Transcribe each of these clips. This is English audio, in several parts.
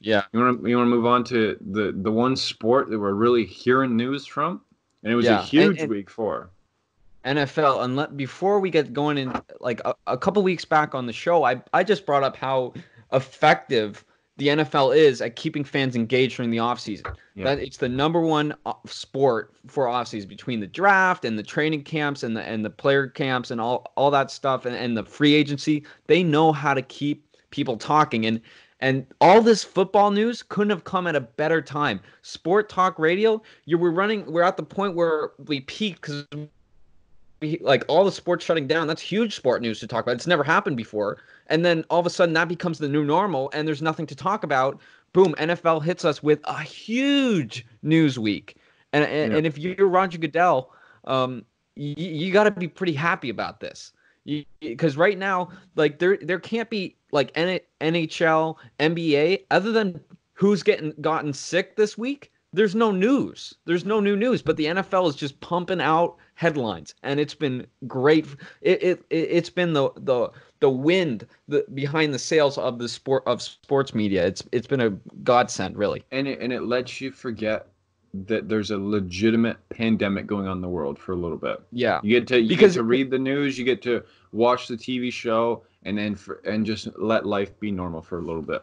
Yeah. You want to move on to the one sport that we're really hearing news from, and it was a Yeah. huge And week for. NFL, and before we get going in, like a couple weeks back on the show, I just brought up how effective the NFL is at keeping fans engaged during the offseason. Yeah. That it's the number one sport for offseason between the draft and the training camps and the player camps and all that stuff and the free agency. They know how to keep people talking and all this football news couldn't have come at a better time. Sport talk radio, we're at the point where we peaked because like all the sports shutting down. That's huge sport news to talk about. It's never happened before. And then all of a sudden that becomes the new normal and there's nothing to talk about. Boom, NFL hits us with a huge news week. Yeah. And if you're Roger Goodell, you got to be pretty happy about this. Because right now, like there can't be like NHL, NBA, other than who's gotten sick this week. There's no news. There's no new news. But the NFL is just pumping out headlines, and it's been great. It's been the wind behind the sails of the sports media. It's been a godsend, really. And it lets you forget that there's a legitimate pandemic going on in the world for a little bit. Yeah, You get to read the news, you get to watch the TV show, and just let life be normal for a little bit.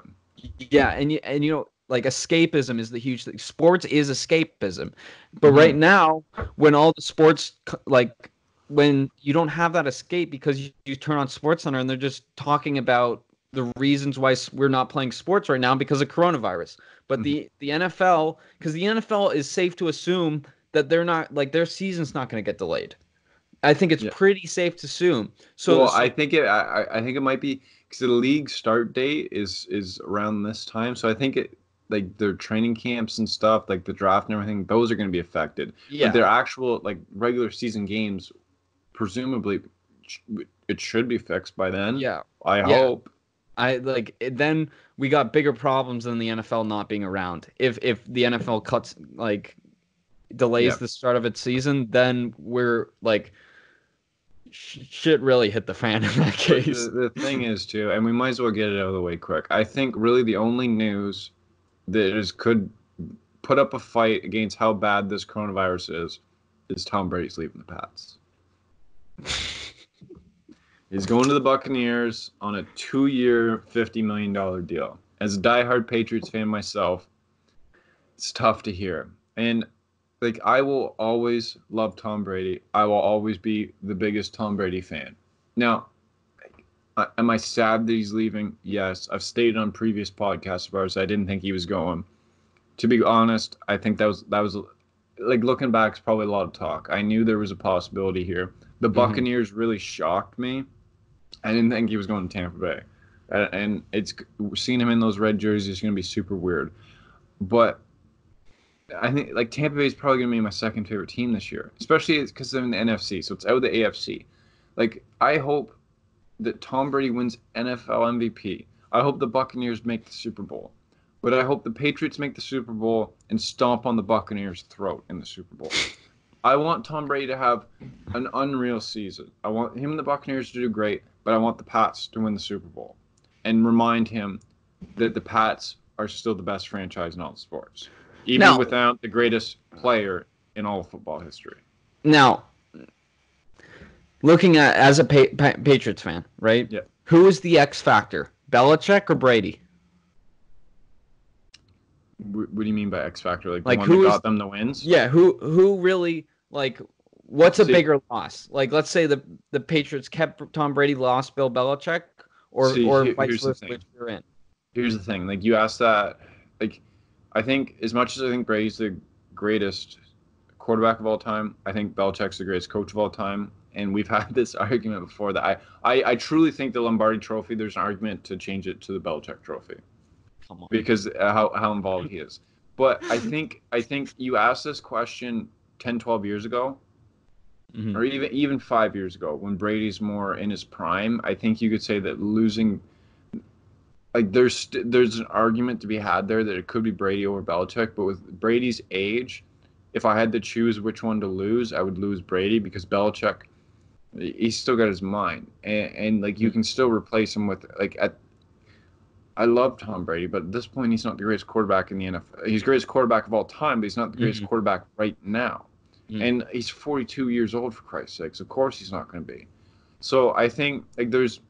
yeah, and you know, like escapism is the huge thing. Sports is escapism, but right Mhm. now, when all the sports like when you don't have that escape because you turn on Sports Center and they're just talking about the reasons why we're not playing sports right now because of coronavirus. But Mhm. the NFL, because the NFL is safe to assume that they're not like their season's not going to get delayed. I think it's Yeah. pretty safe to assume. So Well, so I think it might be because the league start date is around this time, so I think it like their training camps and stuff, like the draft and everything, those are going to be affected. But yeah, their actual like regular season games, presumably, it should be fixed by then. yeah, I yeah. hope. Then we got bigger problems than the NFL not being around. If the NFL cuts like Yeah. delays the start of its season, then we're like shit really hit the fan in that But case. the thing is too, and we might as well get it out of the way quick. I think really the only news that could put up a fight against how bad this coronavirus is Tom Brady's leaving the Pats. He's going to the Buccaneers on a 2-year, $50 million deal. As a diehard Patriots fan myself, it's tough to hear. And like I will always love Tom Brady. I will always be the biggest Tom Brady fan. Now, am I sad that he's leaving? Yes. I've stated on previous podcasts of ours I didn't think he was going. To be honest, I think that was like looking back, it's probably a lot of talk. I knew there was a possibility here. The Hmm. Buccaneers really shocked me. I didn't think he was going to Tampa Bay, and it's seeing him in those red jerseys is going to be super weird. But I think like Tampa Bay is probably going to be my second favorite team this year, especially because they're in the NFC, so it's out of the AFC. Like I hope that Tom Brady wins NFL MVP. I hope the Buccaneers make the Super Bowl. But I hope the Patriots make the Super Bowl and stomp on the Buccaneers' throat in the Super Bowl. I want Tom Brady to have an unreal season. I want him and the Buccaneers to do great, but I want the Pats to win the Super Bowl and remind him that the Pats are still the best franchise in all sports, even Now, without the greatest player in all of football history. now, looking at as a Patriots fan, right? Yeah. Who is the X factor? Belichick or Brady? What do you mean by X Factor? Like the Like one that who is got them the wins? yeah, who really like what's a See, bigger loss? Like let's say the Patriots kept Tom Brady, lost Bill Belichick, see, or vice here's the versa, which thing. you're in. Here's the thing. Like you asked that, like I think as much as I think Brady's the greatest quarterback of all time, I think Belichick's the greatest coach of all time. And we've had this argument before that I truly think the Lombardi Trophy. There's an argument to change it to the Belichick Trophy Come on. because how involved he is. But I think you asked this question 10, 12 years ago, Hmm. or even 5 years ago when Brady's more in his prime. I think you could say that losing like there's an argument to be had there that it could be Brady over Belichick, but with Brady's age, if I had to choose which one to lose, I would lose Brady because Belichick, he's still got his mind, and like you can still replace him with like at. I love Tom Brady, but at this point, he's not the greatest quarterback in the NFL. He's the greatest quarterback of all time, but he's not the greatest Mm-hmm. quarterback right now. Mm-hmm. And he's 42 years old, for Christ's sakes. Of course, he's not going to be. So I think like there's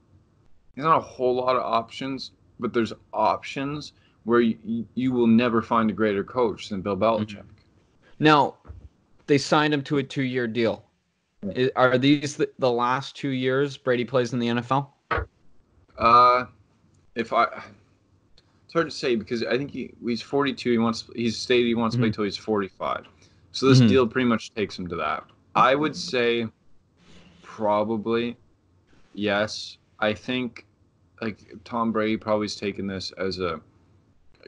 not a whole lot of options, but there's options where you will never find a greater coach than Bill Mm-hmm. Belichick. Now, they signed him to a 2-year deal. Are these the last 2 years Brady plays in the NFL? Uh, if I, it's hard to say because I think he's 42. He's stated he wants to play Mm-hmm. till he's 45. So this Mm-hmm. deal pretty much takes him to that. I would say probably yes. I think like Tom Brady probably's taken this as a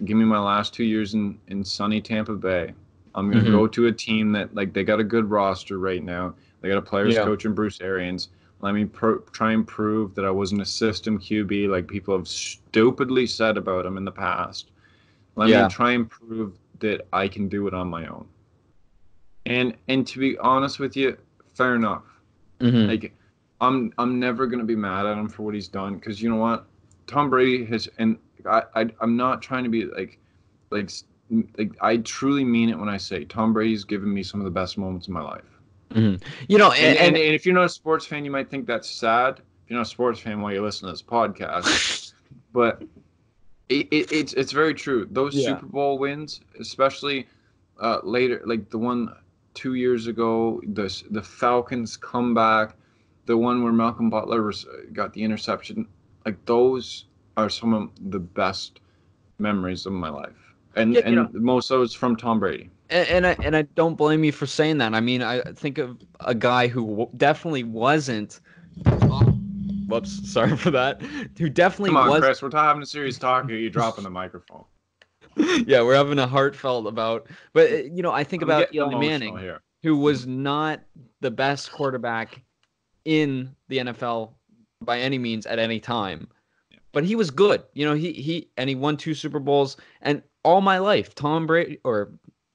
give me my last 2 years in sunny Tampa Bay. I'm gonna Mm-hmm. go to a team that like they got a good roster right now. They got a players Yeah. coach in Bruce Arians. Let me try and prove that I wasn't a system QB like people have stupidly said about him in the past. Let me Yeah. try and prove that I can do it on my own. And to be honest with you, fair enough. Mm-hmm. Like I'm never gonna be mad at him for what he's done because you know what, Tom Brady has and I'm not trying to be like I truly mean it when I say Tom Brady's given me some of the best moments of my life. Mm-hmm. You know, And if you're not a sports fan, you might think that's sad. If you're not a sports fan while you listen to this podcast, but it's very true. Those yeah. Super Bowl wins, especially later, like the one 2 years ago, the Falcons comeback, the one where Malcolm Butler got the interception, like those are some of the best memories of my life, Yeah, and most of those from Tom Brady. and I don't blame you for saying that. I mean, I think of a guy who definitely wasn't. Oh, whoops, sorry for that. Who definitely Come on, was. Chris, we're having a serious talk here. You dropping the microphone. Yeah, we're having a heartfelt about. But I think I'm about getting Eli emotional Manning, here. who was not the best quarterback in the NFL by any means at any time. But he was good. He won 2 Super Bowls. And all my life, Tom Brady or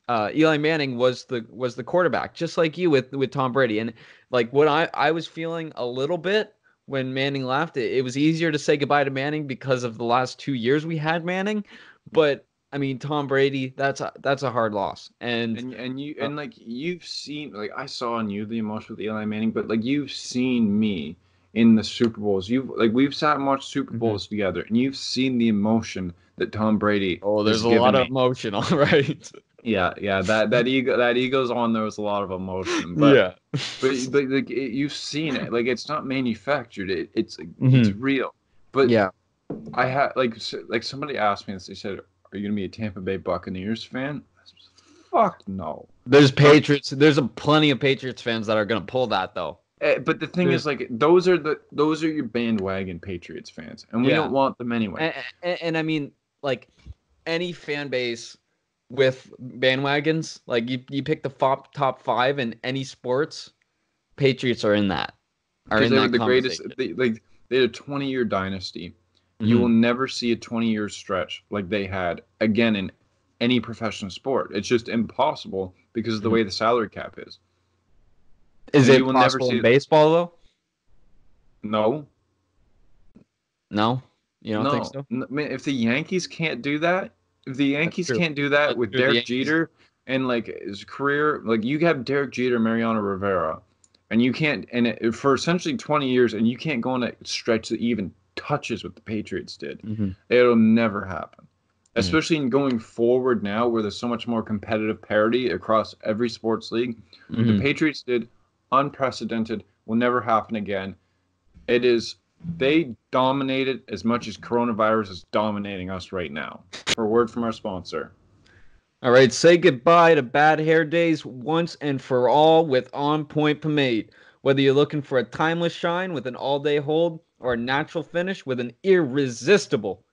Eli Manning was the quarterback, just like you with Tom Brady. And like what I was feeling a little bit when Manning left, it was easier to say goodbye to Manning because of the last 2 years we had Manning. But I mean, Tom Brady, that's a hard loss. And And you uh, and like you've seen like I saw in you the emotion with Eli Manning, but like you've seen me in the Super Bowls. You've like we've sat and watched Super mhm. Bowls together, and you've seen the emotion that Tom Brady Oh, has there's a lot given of me. emotion, all right. Yeah, that ego's on. There was a lot of emotion, but Yeah. like you've seen it. Like it's not manufactured. It's hmm real. But Yeah. I had like somebody asked me this. They said, "Are you gonna be a Tampa Bay Buccaneers fan?" I said, fuck no. There's I'm Patriots. There's a plenty of Patriots fans that are gonna pull that though. But the thing is, There's like, those are your bandwagon Patriots fans, and we yeah, don't want them anyway. and I mean like any fan base with bandwagons, like you pick the top five in any sports, Patriots are Because in they were that the greatest. conversation. They had a 20-year dynasty. You will hmm never see a 20-year stretch like they had again in any professional sport. It's just impossible because of the hmm way the salary cap is, Is and you it will never possible see in it. baseball though? No, No, you don't think no. so? Man, if the Yankees can't do that, if the That's Yankees true. can't do that That's with true. The Derek Yankees. Jeter and like his career, like you have Derek Jeter, Mariano Rivera, and you can't, for essentially 20 years, and you can't go on a stretch that even touches what the Patriots did. hmm It'll never happen. hmm Especially in going forward now, where there's so much more competitive parity across every sports league. What the hmm Patriots did, unprecedented, will never happen again. It is they dominated as much as coronavirus is dominating us right now. For a word from our sponsor. All right, say goodbye to bad hair days once and for all with On Point Pomade. Whether you're looking for a timeless shine with an all-day hold or a natural finish with an irresistible,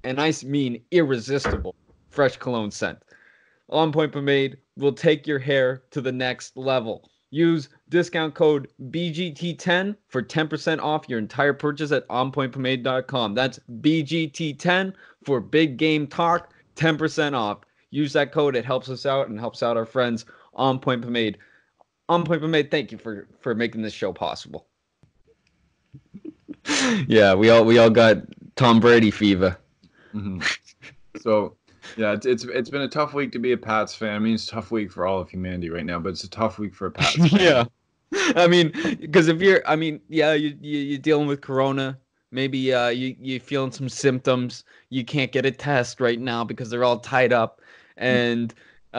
and I mean irresistible, fresh cologne scent. On Point Pomade will take your hair to the next level. Use discount code BGT10 for 10% off your entire purchase at onpointpomade.com. That's BGT10 for big game talk, 10% off. Use that code. It helps us out and helps out our friends on Point Pomade. On Point Pomade, thank you for making this show possible. Yeah, we all got Tom Brady fever. Mm-hmm. So, yeah, it's been a tough week to be a Pats fan. I mean, it's a tough week for all of humanity right now, but it's a tough week for a Pats fan. Yeah. I mean, because if you're, I mean, yeah, you're dealing with Corona. Maybe you feeling some symptoms. You can't get a test right now because they're all tied up, and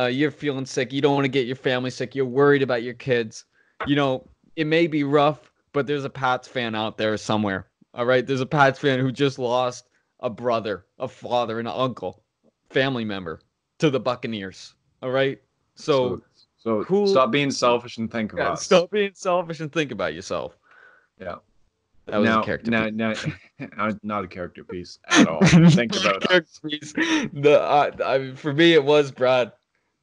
you're feeling sick. You don't want to get your family sick. You're worried about your kids. You know, it may be rough, but there's a Pats fan out there somewhere. All right, there's a Pats fan who just lost a brother, a father, and an uncle, family member to the Buccaneers. All right, so So so who? stop being selfish and think of Yeah, us. stop being selfish and think about yourself. Yeah. That was a Now, character now, piece. now, not a character piece at all. Think Not a about character us. piece. I mean, for me, it was Brad.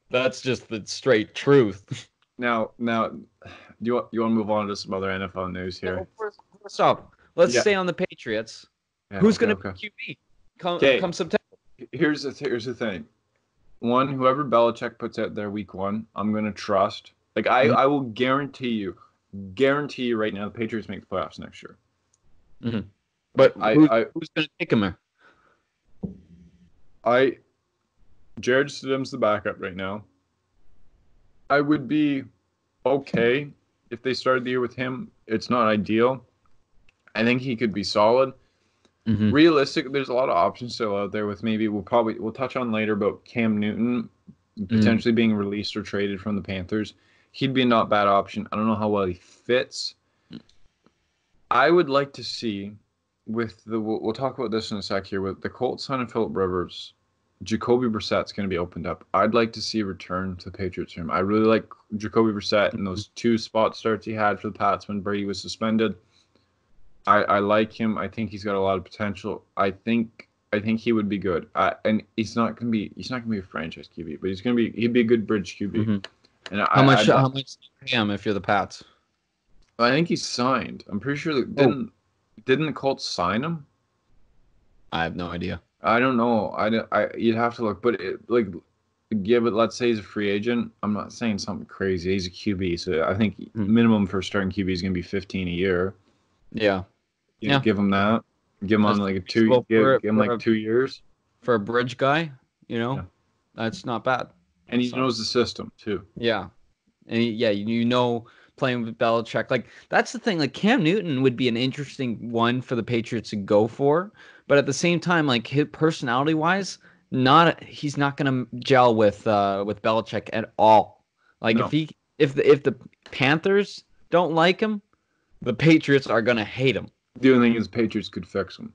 That's just the straight truth. Now, do you want to move on to some other NFL news here? So first off, let's Yeah. stay on the Patriots. Yeah. Who's Okay. going to be Okay. QB come Okay. September? Here's the thing. One, whoever Belichick puts out there week one, I'm gonna trust. Like Mhm, I will guarantee you right now, the Patriots make the playoffs next year. mhm. Like But who's going to take him there? I Jared Stidham's the backup right now. I would be okay if they started the year with him. It's not ideal. I think he could be solid. Hmm. Realistic, there's a lot of options still out there with maybe we'll touch on later about Cam Newton Hmm. potentially being released or traded from the Panthers. He'd be a not bad option. I don't know how well he fits. I would like to see with the we'll talk about this in a sec here with the Colts signing Philip Rivers. Jacoby Brissett's going to be opened up. I'd like to see a return to the Patriots from him. I really like Jacoby Brissett and those two spot starts he had for the Pats when Brady was suspended. I like him. I think he's got a lot of potential. I think he would be good. And he's not gonna be a franchise QB, but he'd be a good bridge QB. Hmm. And How much? I'd How like. much do you pay him if you're the Pats? I think he's signed. I'm pretty sure that Oh, didn't the Colts sign him? I have no idea. I don't know. You'd have to look, but give it. Let's say he's a free agent. I'm not saying something crazy. He's a QB, so I think Hmm. minimum for starting QB is gonna be 15 a year. Yeah, yeah, Give him that. Give him on that's like a two. reasonable Give him like 2 years. for a bridge guy. You Yeah. know, that's not bad. And he So knows the system too. yeah. And yeah, you know, playing with Belichick, like that's the thing. Like Cam Newton would be an interesting one for the Patriots to go for, but at the same time, like his personality wise, not he's not gonna gel with Belichick at all. Like No. if the Panthers don't like him, the Patriots are gonna hate him. The only thing is Patriots could fix him.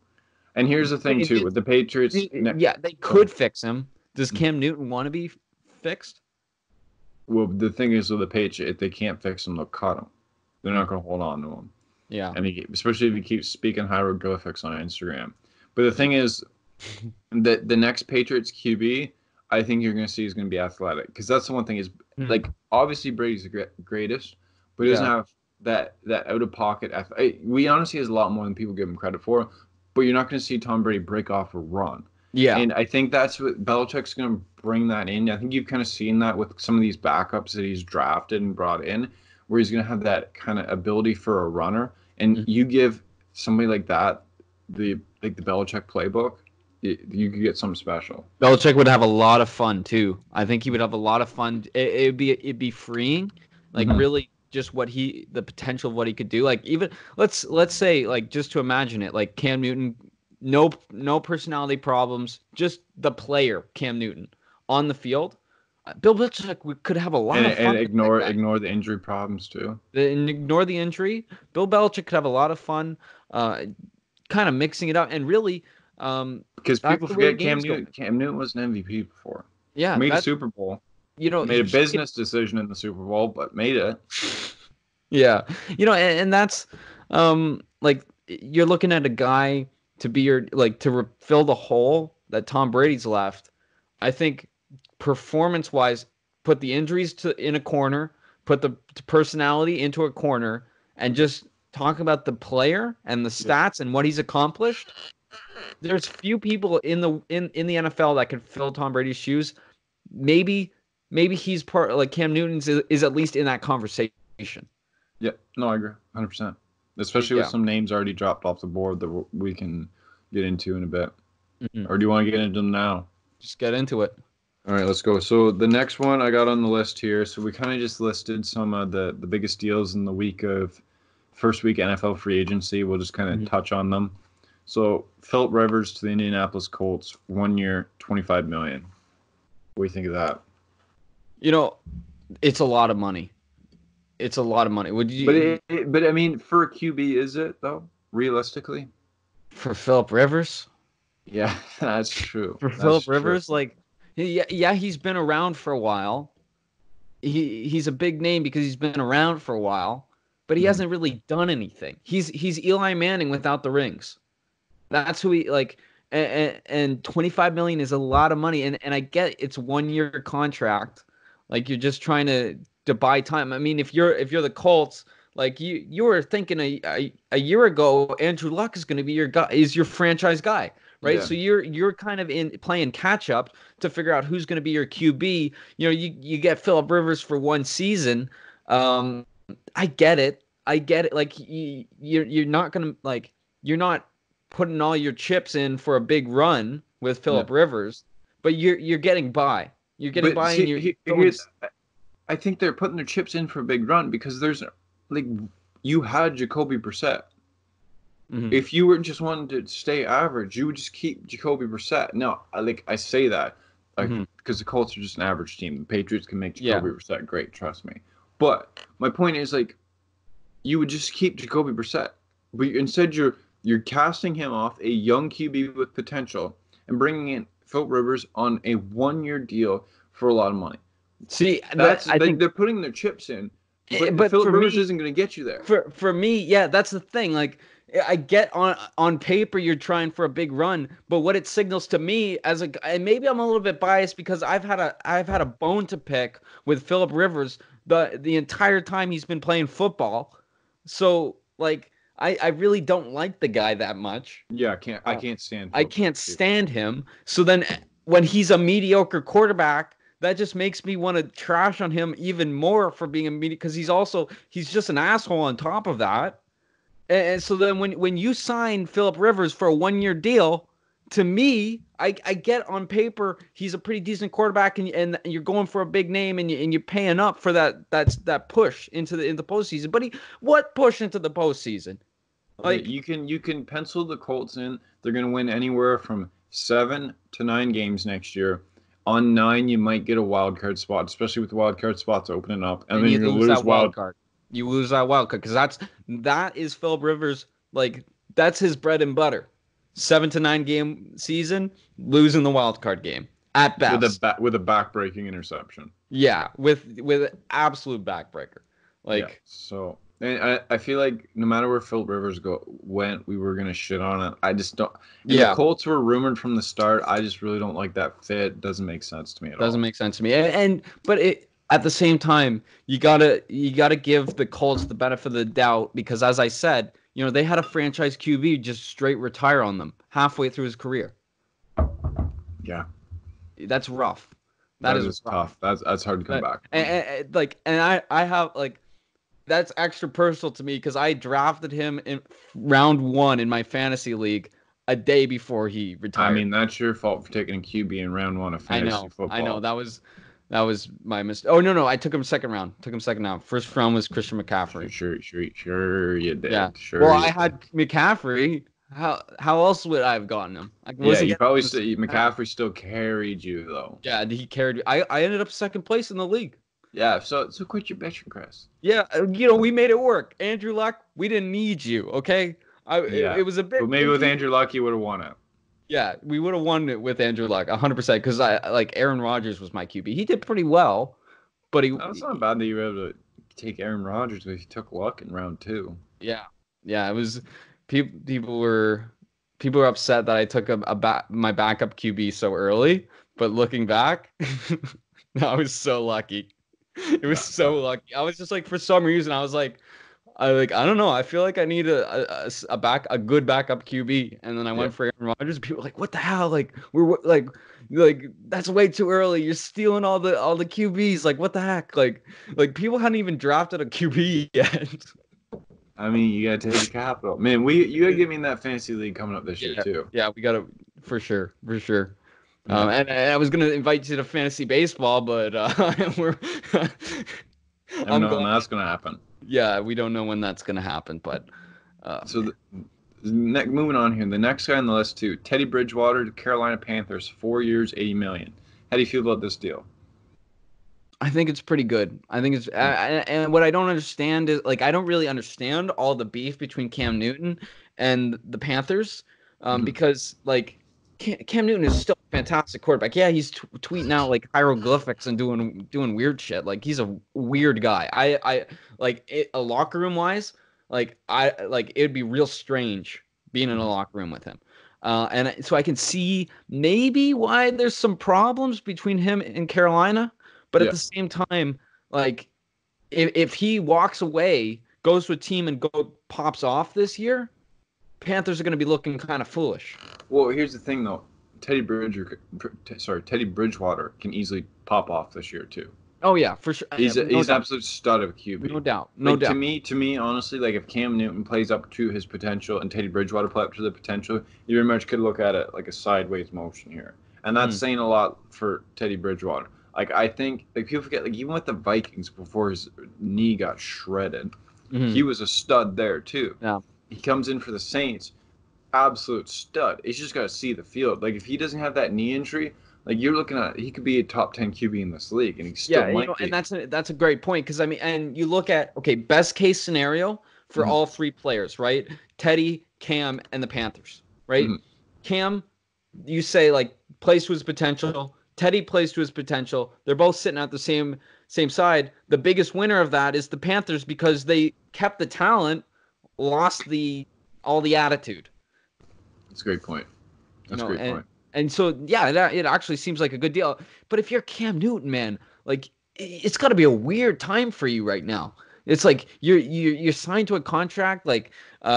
And here's the thing too with the Patriots. Yeah, they Go ahead. could fix him. Does Cam Newton want to be fixed? Well, the thing is with the Patriots, if they can't fix him, they'll cut him. They're not going to hold on to him. Yeah. And especially if he keeps speaking hieroglyphics on Instagram. But the thing is, the next Patriots QB, I think you're going to see is going to be athletic because that's the one thing is like obviously Brady's the greatest, but he doesn't Yeah. have that out of pocket. We honestly has a lot more than people give him credit for, but you're not going to see Tom Brady break off a run. Yeah. And I think that's what Belichick's going to bring that in. I think you've kind of seen that with some of these backups that he's drafted and brought in, where he's going to have that kind of ability for a runner. And you give somebody like that the Belichick playbook, you could get something special. Belichick would have a lot of fun too. I think he would have a lot of fun. It'd be freeing, like Mhm. really just the potential of what he could do. Like even let's say like just to imagine it, like Cam Newton, no personality problems, just the player Cam Newton on the field. Bill Belichick could have a lot And of fun with that guy. ignore the injury problems too. And ignore the injury. Bill Belichick could have a lot of fun, kind of mixing it up and really. Because That's people the way the forget game's going. Cam Newton was an MVP before. Yeah, Made a that's Super Bowl. you know Made a he could, business decision in the Super Bowl, but made it. yeah, and that's like you're looking at a guy to be your like to fill the hole that Tom Brady's left. I think performance wise, put the injuries in a corner, put the personality into a corner, and just talk about the player and the Yeah. stats and what he's accomplished. There's few people in the NFL that could fill Tom Brady's shoes. Maybe he's part like Cam Newton's is at least in that conversation. Yeah. No, I agree. 100%. Especially with Yeah. some names already dropped off the board that we can get into in a bit. Mhm. or do you want to get into them now? Just get into it. All right, let's go. So the next one I got on the list here. So we kind of just listed some of the biggest deals in the week of first week NFL free agency. We'll just kind of Mhm. touch on them. So Philip Rivers to the Indianapolis Colts, 1 year, 25 million. What do you think of that? You know, it's a lot of money. It's a lot of money. Would But you but I mean, for a QB, is it though? Realistically, for Philip Rivers? yeah, that's true. For That's Philip true. Rivers, like, yeah, he's been around for a while. He's a big name because he's been around for a while, but he Mhm. hasn't really done anything. He's Eli Manning without the rings. That's who he like. And 25 million is a lot of money, and I get it's 1 year contract. Like you're just trying to buy time. I mean, if you're the Colts, like you were thinking a year ago, Andrew Luck is going to be your guy, is your franchise guy, right? Yeah. So you're kind of in playing catch up to figure out who's going to be your QB. You get Philip Rivers for 1 season. Um, I get it. I get it. Like you're not gonna like you're not putting all your chips in for a big run with Yeah. Philip Rivers, but you're getting by. You're getting But by, and see, you're going. here's I think they're putting their chips in for a big run because there's like you had Jacoby Brissett. Mhm, If you were just wanting to stay average, you would just keep Jacoby Brissett. No, I say that like mhm. because the Colts are just an average team. The Patriots can make Yeah. Jacoby Brissett great, trust me. But my point is like you would just keep Jacoby Brissett, but instead you're casting him off a young QB with potential and bringing in Philip Rivers on a 1 year deal for a lot of money. See, That's I think, they're putting their chips in, but but Philip for Rivers me, isn't going to get you there. for me, yeah, that's the thing. Like, I get on paper you're trying for a big run, but what it signals to me as and maybe I'm a little bit biased because I've had a bone to pick with Philip Rivers the entire time he's been playing football. So like, I really don't like the guy that much. Yeah, I Uh, can't stand I Philip can't Rivers. stand him. So then when he's a mediocre quarterback, that just makes me want to trash on him even more for being a media because he's just an asshole on top of that. And so then when you sign Philip Rivers for a 1 year deal, to me, I get on paper he's a pretty decent quarterback, and you're going for a big name, and you're paying up for that push into the postseason. But what push into the postseason? Yeah, Like, you can pencil the Colts in. They're going to win anywhere from 7 to 9 games next year. On 9, you might get a wild card spot, especially with the wild card spots opening up, and and then you you're going to lose lose that wild. wild card. You lose that wild card because that is Philip Rivers. Like, that's his bread and butter. 7 to 9 game season, losing the wild card game at best. With a backbreaking interception. Yeah, with absolute backbreaker. Yeah. Like, So and I feel like no matter where Philip Rivers went, we were gonna shit on it. I just don't. And the yeah, Colts were rumored from the start. I just really don't like that fit. Doesn't make sense to me at doesn't all. make sense to me. And but it at the same time, you gotta give the Colts the benefit of the doubt because as I said, they had a franchise QB just straight retire on them halfway through his career. Yeah, That's rough. That that is is rough. tough. That's hard to come That back from. and I have like that's extra personal to me because I drafted him in round 1 in my fantasy league a day before he I retired. mean, that's your fault for taking a QB in round 1 of fantasy I know football. that was my mistake. Oh no, I took him second round. Took him second round. First round was Christian Sure, McCaffrey. sure, sure, sure you Yeah. did. Well, Sure I you did. had McCaffrey. How else would I have gotten him? I Yeah, wasn't you getting probably him in the still second round. McCaffrey still carried you though. Yeah, he carried. I ended up second place in the league. Yeah, so quit your bitching, Chris. Yeah, we made it work. Andrew Luck, we didn't need you, okay? It Yeah, was a but bit maybe with confusing. Andrew Luck, you would have won it. Yeah, we would have won it with Andrew Luck, 100%. Because I like Aaron Rodgers was my QB. He did pretty well, but No, it's not bad that you were able to take Aaron Rodgers, but he took Luck in round 2. yeah, yeah. It was people were upset that I took my backup QB so early. But looking back, I was so lucky. It was Yeah, so lucky. I was just like, for some reason, I was like, I don't know. I feel like I need a good backup QB, and then I yeah. went for Aaron Rodgers. People were like, what the hell? Like like that's way too early. You're stealing all the QBs. Like what the heck? Like people hadn't even drafted a QB yet. I mean, you gotta take your capital, man. You gotta get me in that fantasy league coming up this year Yeah, too. yeah. for sure, for sure. Yeah. And I was gonna invite you to fantasy baseball, but we're Never I'm know when glad. that's gonna happen. Yeah, we don't know when that's gonna happen, but So man, moving on here, the next guy on the list too, Teddy Bridgewater to Carolina Panthers, 4 years, 80 million. How do you feel about this deal? I think it's pretty good. I think it's and what I don't understand is like I don't really understand all the beef between Cam Newton and the Panthers, Mm-hmm. because like Cam Newton is still a fantastic quarterback. Yeah, he's tweeting out like hieroglyphics and doing weird shit. Like he's a weird guy. I like it, a locker room wise, like it'd be real strange being in a locker room with him. So I can see maybe why there's some problems between him and Carolina. But at Yeah. the same time, like if he walks away, goes to a team and go pops off this year, Panthers are going to be looking kind of foolish. Well, here's the thing though. Teddy Bridgewater can easily pop off this year too. Oh yeah, for sure. No He's an doubt. absolute stud of a No QB. doubt. No Like doubt. to me, honestly, like if Cam Newton plays up to his potential and Teddy Bridgewater play up to the potential, you very much could look at it like a sideways motion here, and that's Mm, saying a lot for Teddy Bridgewater. Like I think, like people forget, like even with the Vikings before his knee got shredded, he mm, was a stud there too. yeah. He comes in for the Saints, absolute stud. He's just got to see the field. Like if he doesn't have that knee injury, like you're looking at, he could be a top 10 QB in this league, and he still Yeah, might and be. that's a great point because I mean, and you look at okay, best case scenario for Mhm, all three players, right? Teddy, Cam, and the Panthers, right? mhm. Cam, you say like plays to his potential. Teddy plays to his potential. They're both sitting at the same side. The biggest winner of that is the Panthers because they kept the talent, lost the all the attitude, That's a great point. you That's a know, great point. and so yeah, it actually seems like a good deal. But if you're Cam Newton, man, like it's got to be a weird time for you right now. It's like you're signed to a contract. Like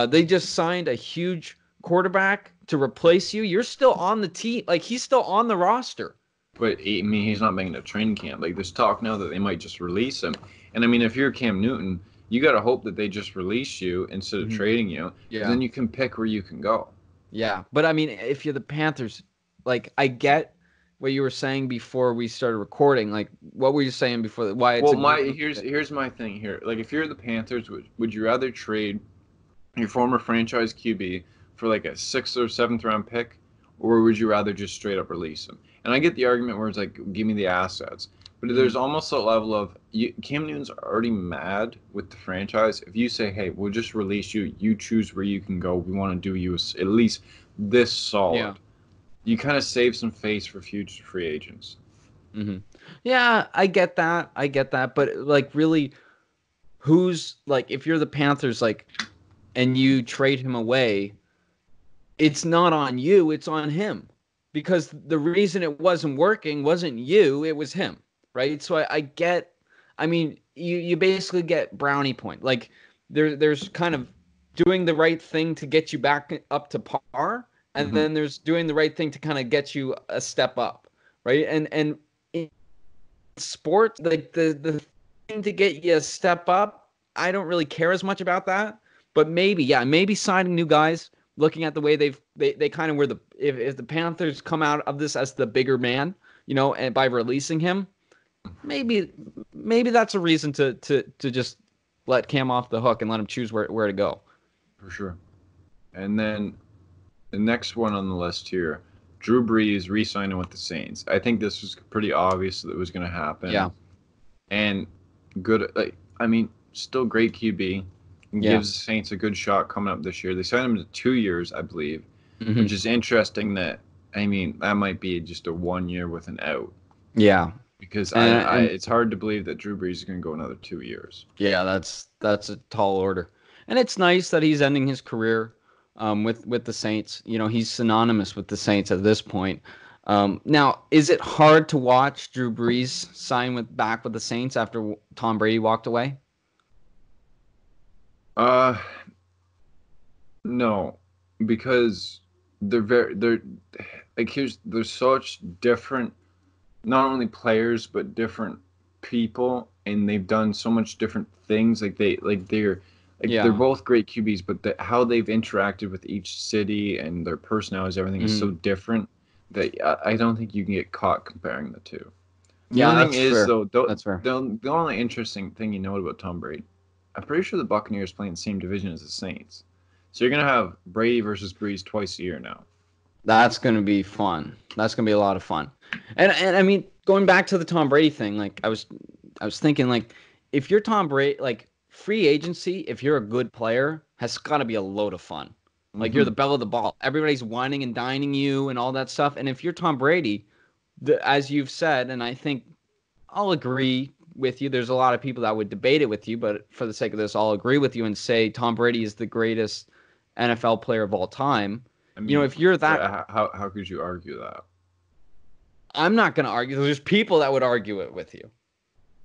they just signed a huge quarterback to replace you. You're still on the team. Like he's still on the roster. But I mean, he's not making a training camp. Like there's talk now that they might just release him. And I mean, if you're Cam Newton, you got to hope that they just release you instead of Mhm. trading you, because Yeah. then you can pick where you can go. Yeah, but I mean, if you're the Panthers, like I get what you were saying before we started recording. Like, what were you saying before? Why it's Well, a good my move? here's my thing here. Like if you're the Panthers, would you rather trade your former franchise QB for like a sixth or seventh round pick, or would you rather just straight up release him? And I get the argument where it's like, give me the assets, but there's Mhm. almost a level of Cam Newton's already mad with the franchise. If you say, hey, we'll just release you, you choose where you can go. We want to do you at least this Yeah. solid. You kind of save some face for future free agents. Hmm. Yeah, I get that. I get that. But like, really, who's like, if you're the Panthers, like, and you trade him away, it's not on you. It's on him, because the reason it wasn't working wasn't you. It was him, right? So I get. I mean, you basically get brownie point. Like there's kind of doing the right thing to get you back up to par, and Hmm. then there's doing the right thing to kind of get you a step up, right? And in sports, like the thing to get you a step up, I don't really care as much about that. But maybe, yeah, maybe signing new guys, looking at the way they kind of were the if the Panthers come out of this as the bigger man, and by releasing him, maybe that's a reason to just let Cam off the hook and let him choose where to go. For sure. And then the next one on the list here, Drew Brees re-signing with the Saints. I think this was pretty obvious that it was going to happen. Yeah, And good, like I mean, still great QB, and yeah, gives the Saints a good shot coming up this year. They signed him to 2 years, I believe, which hmm, is interesting. That I mean, that might be just a 1 year with an out, yeah, because and it's hard to believe that Drew Brees is going to go another 2 years. yeah, that's a tall order, and it's nice that he's ending his career with the Saints. He's synonymous with the Saints at this point. Now, is it hard to watch Drew Brees sign back with the Saints after Tom Brady walked away? Uh, no, because they're like here's there's such different, not only players but different people, and they've done so much different things. Like they're Like they're Yeah. both great QBs, but how they've interacted with each city and their personalities, everything is so Mhm. different that I don't think you can get caught comparing the two. The Yeah, only thing that's is fair. though, That's fair. the only interesting thing you know about Tom Brady, I'm pretty sure the Buccaneers play in the same division as the Saints, so you're gonna have Brady versus Breeze twice a year now. That's gonna be fun. That's gonna be a lot of fun. And I mean, going back to the Tom Brady thing, like I was thinking like if you're Tom Brady, like free agency, if you're a good player, has gotta be a load of fun. Like you're the Hmm. belle of the ball. Everybody's whining and dining you and all that stuff. And if you're Tom Brady, as you've said, and I think I'll agree with you. There's a lot of people that would debate it with you, but for the sake of this, I'll agree with you and say Tom Brady is the greatest NFL player of all time. I You know, mean, if you're that, how could you argue that? I'm not going to argue. There's people that would argue it with you.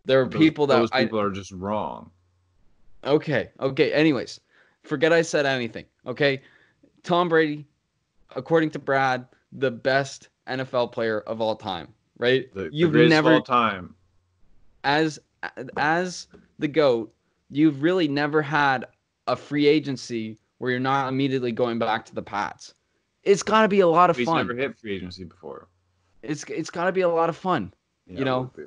There are people that Those people are just wrong. okay. Anyways, forget I said anything. Okay. Tom Brady, according to Brad, the best NFL player of all time, right? The You've greatest of all never, time. as as the GOAT, you've really never had a free agency where you're not immediately going back to the Pats. It's got to be a lot of He's never fun. hit free agency before. It's got to be a lot of fun. Yeah, You it know, would be.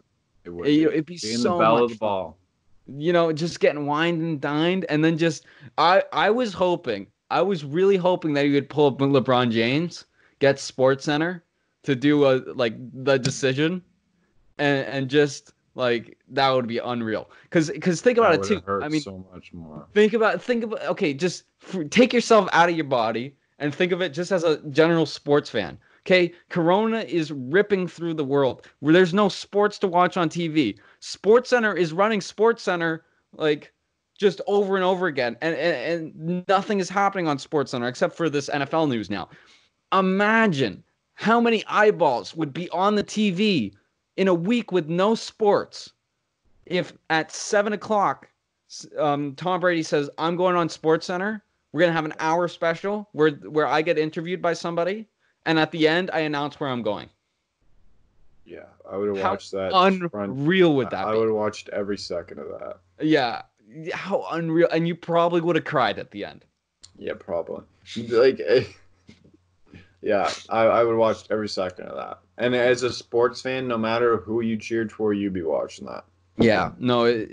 It would be. it'd be Being the so belle of much the fun. ball. Just getting wined and dined, and then just I was hoping, I was really hoping that he would pull up LeBron James, get Sports Center to do a like the decision, and just like that would be unreal. Because think about That it would too. have I hurt mean, so much more. think about okay, just take yourself out of your body and think of it just as a general sports fan. Okay, Corona is ripping through the world. Where there's no sports to watch on TV. Sports Center is running Sports Center like just over and over again, and nothing is happening on Sports Center except for this NFL news now. Imagine how many eyeballs would be on the TV in a week with no sports if at 7 o'clock, Tom Brady says, "I'm going on Sports Center. We're gonna have an hour special where I get interviewed by somebody, and at the end, I announce where I'm going." Yeah, I would have How watched that front. unreal would that I would be? have watched every second of that. Yeah, how unreal! And you probably would have cried at the end. Yeah, probably. Like, yeah, I would watch every second of that. And as a sports fan, no matter who you cheered for, you'd be watching that. Yeah, no,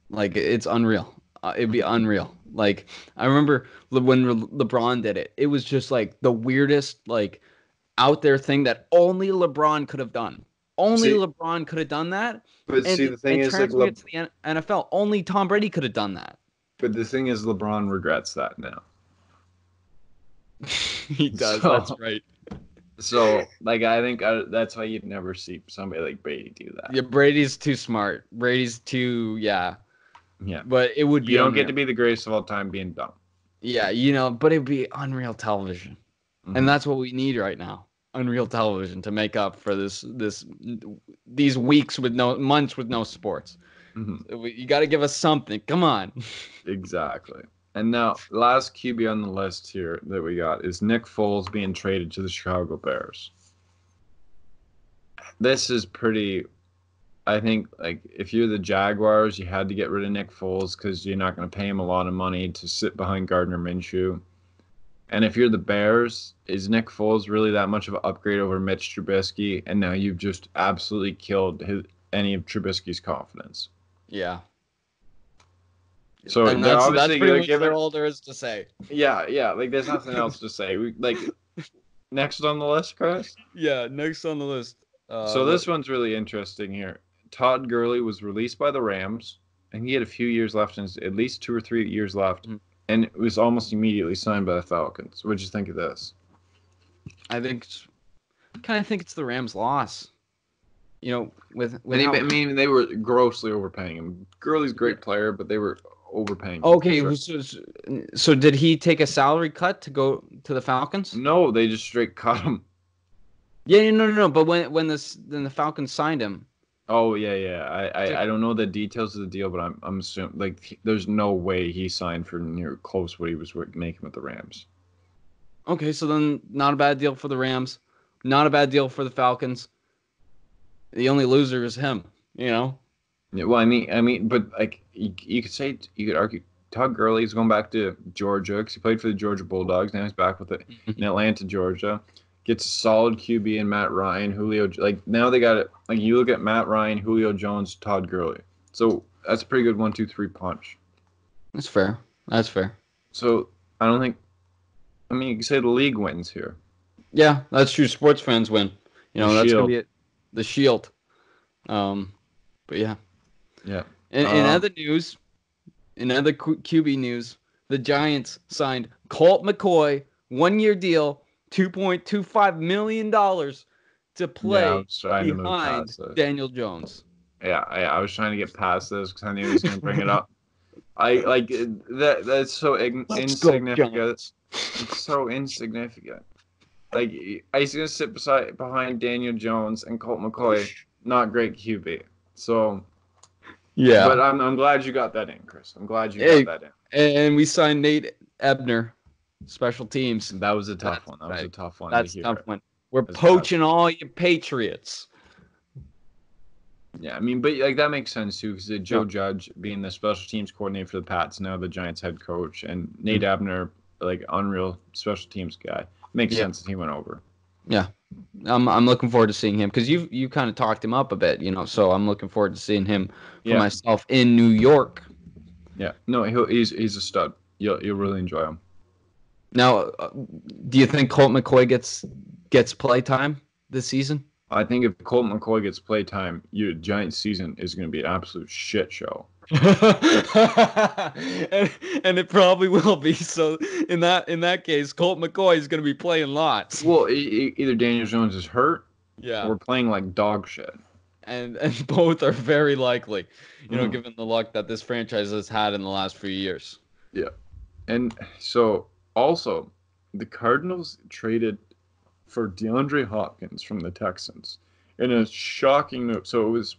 like it's unreal. It'd be unreal. Like I remember when LeBron did it. It was just like the weirdest, like out there thing that only LeBron could have done. Only See, LeBron could have done that, but and see, the thing and is, like, transferring it to the NFL. Only Tom Brady could have done that. LeBron regrets that now. He does. That's So, right. like, I think that's why you'd never see somebody like Brady do that. Yeah, Brady's too smart. Brady's too yeah. Yeah, But it would be you don't get unreal. to be the greatest of all time being dumb. Yeah, but it'd be unreal television. And Hmm. that's what we need right now. Unreal television to make up for these weeks with no months with no sports. Hmm. You got to give us something. Come on. Exactly. And now, last QB on the list here that we got is Nick Foles being traded to the Chicago Bears. This is pretty. I think, like, if you're the Jaguars, you had to get rid of Nick Foles because you're not going to pay him a lot of money to sit behind Gardner Minshew. And if you're the Bears, is Nick Foles really that much of an upgrade over Mitch Trubisky? And now you've just absolutely killed any of Trubisky's confidence. Yeah. So And they're that's obviously pretty going to much give it. all there is to say. Yeah. Like, there's nothing else to say. Next on the list, Chris. Yeah, next on the list. So this one's really interesting here. Todd Gurley was released by the Rams, and he had a few years left, at least 2 or 3 years left, Mhm. and it was almost immediately signed by the Falcons. What'd you think of this? I kind of think it's the Rams' loss. With I how mean, they were grossly overpaying him. Gurley's a great player, but they were overpaying him. Okay, Sure. so did he take a salary cut to go to the Falcons? No, they just straight cut him. Yeah, no. But when the Falcons signed him, Oh yeah. I don't know the details of the deal, but I'm assuming like there's no way he signed for near close what he was making with the Rams. okay, so then not a bad deal for the Rams, not a bad deal for the Falcons. The only loser is him. Yeah, well, I mean, but like you could argue Todd Gurley's going back to Georgia because he played for the Georgia Bulldogs. Now he's back with it in Atlanta, Georgia. Gets a solid QB in Matt Ryan, Julio. Like now they got it. Like you look at Matt Ryan, Julio Jones, Todd Gurley. So that's a pretty good 1-2-3 punch. That's fair. That's fair. So I don't think. I mean, you can say the league wins here. Yeah, that's true. Sports fans win. That's gonna be it. The Shield. But yeah. Yeah. In other news, in other QB news, the Giants signed Colt McCoy, 1-year deal, $2.25 million to play behind Daniel Jones. Yeah, I was trying to get past this because I knew he was going to bring it up. I like that. That's so insignificant. It's so insignificant. Like he's going to sit behind Daniel Jones and Colt McCoy, not great QB. So. Yeah, but I'm glad you got that in, Chris. I'm glad you got that in. And we signed Nate Ebner, special teams. That was a tough one. That was a tough one. That's a tough one. We're poaching all your Patriots. Yeah, I mean, but like that makes sense too, because Joe Judge being the special teams coordinator for the Pats, now the Giants head coach, and Nate Ebner, like unreal special teams guy, makes sense that he went over. Yeah. I'm looking forward to seeing him because you kind of talked him up a bit, so I'm looking forward to seeing him for myself in New York. Yeah, no, he's a stud. You'll really enjoy him. Now, do you think Colt McCoy gets play time this season? I think if Colt McCoy gets play time, your Giants season is going to be an absolute shit show. and it probably will be. So in that case, Colt McCoy is going to be playing lots. Well, either Daniel Jones is hurt, or we're playing like dog shit. And both are very likely, given the luck that this franchise has had in the last few years. Yeah, and so also the Cardinals traded for DeAndre Hopkins from the Texans in a shocking move. So it was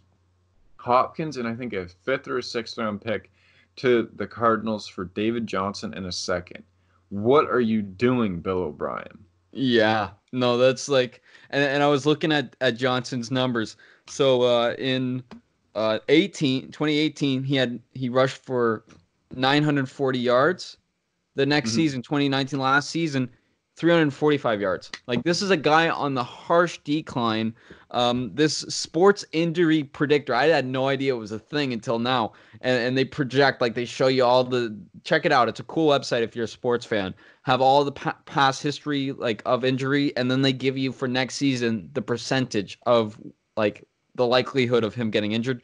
Hopkins and I think a 5th or a 6th round pick to the Cardinals for David Johnson in a second. What are you doing, Bill O'Brien? Yeah, no, that's like, and I was looking at Johnson's numbers. So in 2018, he rushed for 940 yards. The next season, 2019, last season, 345 yards. Like, this is a guy on the harsh decline. This sports injury predictor, I had no idea it was a thing until now. And they project, like, they show you all check it out. It's a cool website if you're a sports fan. Have all the past history, like, of injury, and then they give you for next season the percentage of, like, the likelihood of him getting injured.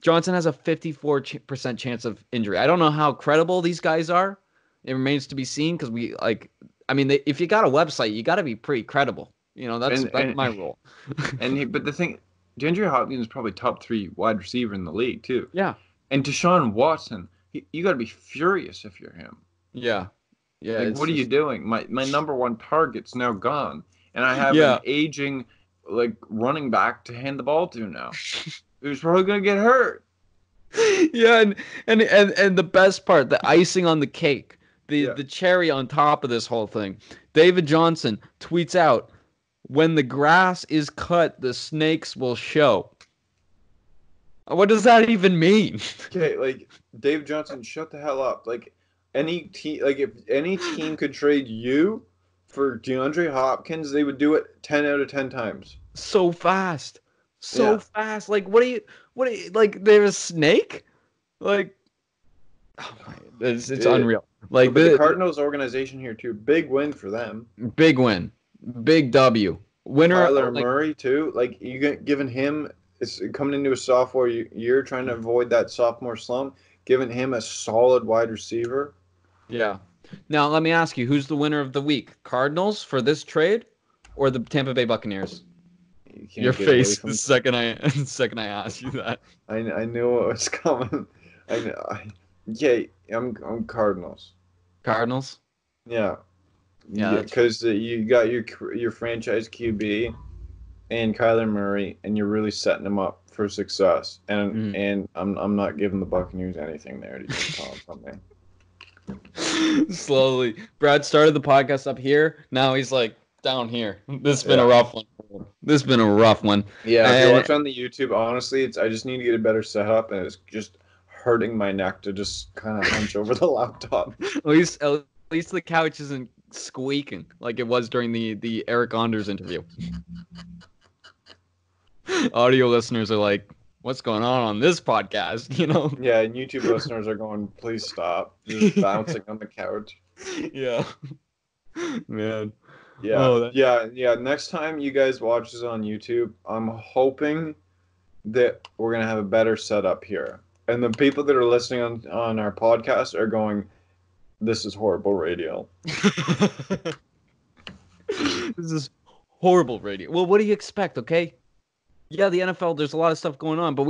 Johnson has a 54% chance of injury. I don't know how credible these guys are. It remains to be seen because if you got a website, you got to be pretty credible. That's my rule. But the thing, DeAndre Hopkins is probably top 3 wide receiver in the league too. Yeah. And Deshaun Watson, you got to be furious if you're him. Yeah. Yeah. Like, what are you doing? My number 1 target's now gone, and I have an aging running back to hand the ball to now. Who's probably gonna get hurt. Yeah, and the best part, the icing on the cake. The cherry on top of this whole thing. David Johnson tweets out, "When the grass is cut, the snakes will show." What does that even mean? Okay, David Johnson, shut the hell up. If any team could trade you for DeAndre Hopkins, they would do it 10 out of 10 times. So fast. Fast. What are you there's a snake? It's unreal. But the Cardinals organization here too, big win for them. Big win. Big W. Winner. Kyler Murray too. You giving him, it's coming into a sophomore year, trying to avoid that sophomore slump, giving him a solid wide receiver. Yeah. Now let me ask you, who's the winner of the week? Cardinals for this trade, or the Tampa Bay Buccaneers? Your face the second I asked you that. I knew what was coming. I'm Cardinals. Cardinals? Yeah. Yeah, because you got your franchise QB and Kyler Murray, and you're really setting them up for success. And I'm not giving the Buccaneers anything there to call something. Slowly, Brad started the podcast up here. Now he's down here. This has been a rough one. This has been a rough one. Yeah, if you watch on the YouTube, honestly, I just need to get a better setup, and it's just hurting my neck to just kind of hunch over the laptop. At least the couch isn't squeaking like it was during the Eric Anders interview. Audio listeners are like, what's going on this podcast? You know? Yeah, and YouTube listeners are going, please stop. Just bouncing on the couch. Yeah. Man. Yeah. Oh, yeah. Next time you guys watch this on YouTube, I'm hoping that we're going to have a better setup here. And the people that are listening on our podcast are going, this is horrible radio. This is horrible radio. Well, what do you expect, okay? Yeah, the NFL, there's a lot of stuff going on, but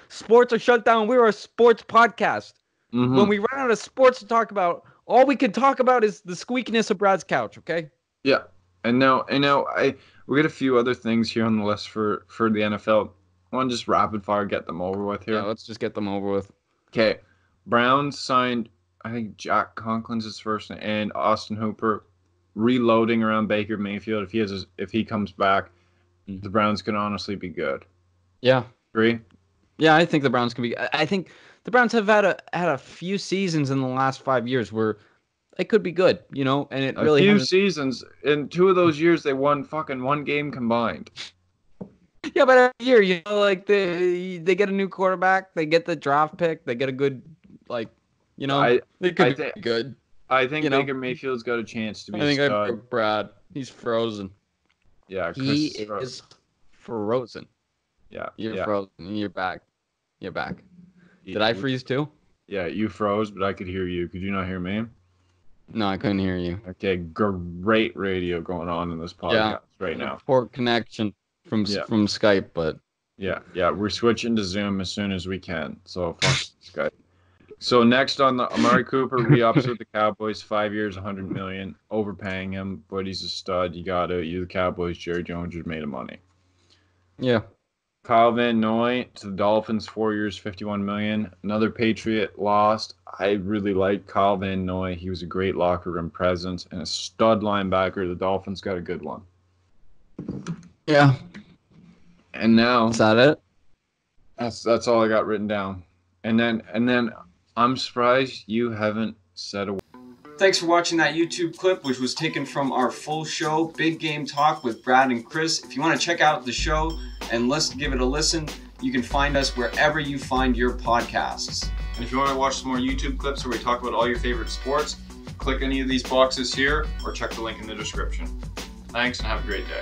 sports are shut down. We're a sports podcast. Mm-hmm. When we run out of sports to talk about, all we can talk about is the squeakiness of Brad's couch, okay? Yeah. And now we got a few other things here on the list for the NFL. I want to just rapid fire get them over with here. Yeah, let's just get them over with. Okay. Browns signed, I think, Jack Conklin's his first name, and Austin Hooper, reloading around Baker Mayfield. If he comes back, the Browns can honestly be good. Yeah. Agree? Yeah, I think the Browns can be. I think the Browns have had a few seasons in the last 5 years where they could be good, you know, and it really a few seasons. In 2 of those years, they won fucking 1 game combined. Yeah, but every year, you know, like they get a new quarterback, they get the draft pick, they get a good, like, you know, they could be good. I think Baker Mayfield's got a chance to be. I think I broke Brad. He's frozen. Yeah, he is frozen. Yeah, you're frozen. You're back. You're back. Did I freeze too? Yeah, you froze, but I could hear you. Could you not hear me? No, I couldn't hear you. Okay, great radio going on in this podcast right now. Poor connection from Skype, but yeah, we're switching to Zoom as soon as we can. So fuck Skype. So next on the Amari Cooper re-ups with the Cowboys, 5 years, $100 million, overpaying him, but he's a stud. You're the Cowboys. Jerry Jones just made him money. Yeah. Kyle Van Noy to the Dolphins, 4 years, $51 million. Another Patriot lost. I really like Kyle Van Noy. He was a great locker room presence and a stud linebacker. The Dolphins got a good one. Yeah. And now is that it? That's all I got written down. And then I'm surprised you haven't said a word. Thanks for watching that YouTube clip, which was taken from our full show, Big Game Talk with Brad and Chris. If you want to check out the show and give it a listen, you can find us wherever you find your podcasts. And if you want to watch some more YouTube clips where we talk about all your favorite sports, click any of these boxes here or check the link in the description. Thanks and have a great day.